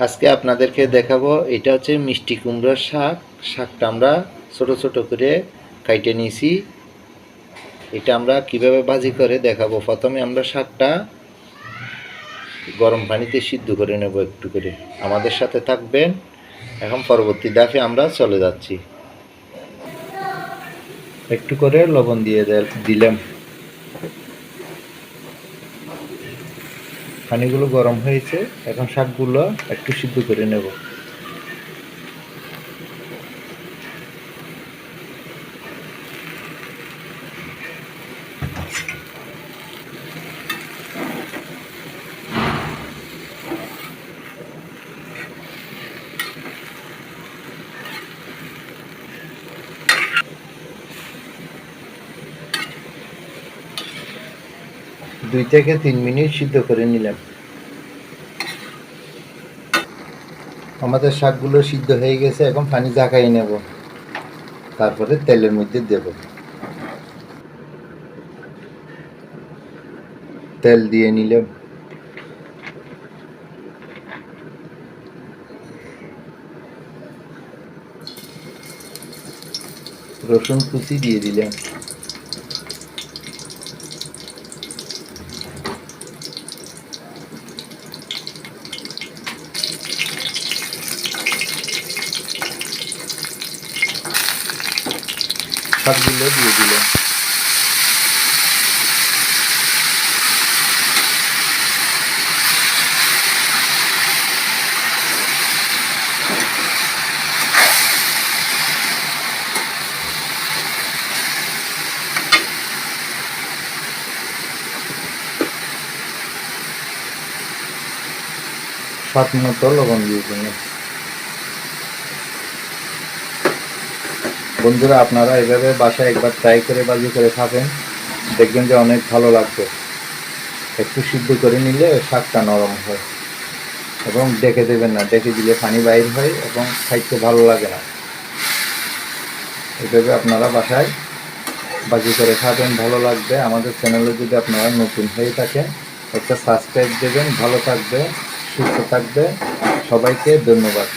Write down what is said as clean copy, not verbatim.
আজকে আপনাদেরকে দেখাবো, এটা হচ্ছে মিষ্টি কুমড়োর শাক। শাকটা আমরা ছোট ছোট করে কাইটে নিয়েছি। এটা আমরা কিভাবে ভাজি করে দেখাবো। প্রথমে আমরা শাকটা গরম পানিতে সিদ্ধ করে নেব একটু করে। আমাদের সাথে থাকবেন। এখন পরবর্তী ধাপে আমরা চলে যাচ্ছি। একটু করে লবণ দিয়ে দিলাম। পানিগুলো গরম হয়েছে, এখন শাকগুলো একটু সিদ্ধ করে নেব। দুই থেকে 3 মিনিট সিদ্ধ করে নিলাম। আমাদের শাকগুলো সিদ্ধ হয়ে গেছে, এখন পানি ঝাঁকাই নেব, তারপরে তেলের মধ্যে দেব। তেল দিয়ে নিলাম। রসুন কুচি দিয়ে দিলাম। শাকগুলো দিয়ে দিলাম। স্বাদ মতো লবণ দিয়ে দিলাম। বন্ধুরা, আপনারা এভাবে বাসায় একবার ট্রাই করে ভাজি করে খাবেন, দেখবেন যে অনেক ভালো লাগবে। একটু সিদ্ধ করে নিলে শাকটা নরম হয়, এবং ডেকে দেবেন না, ডেকে দিলে পানি বাইর হয় এবং খাইতে ভালো লাগে না। এভাবে আপনারা বাসায় ভাজি করে খাবেন, ভালো লাগবে। আমাদের চ্যানেলে যদি আপনারা নতুন হয়ে থাকেন, একটা সাবস্ক্রাইব দেবেন। ভালো থাকবে, সুস্থ থাকবে। সবাইকে ধন্যবাদ।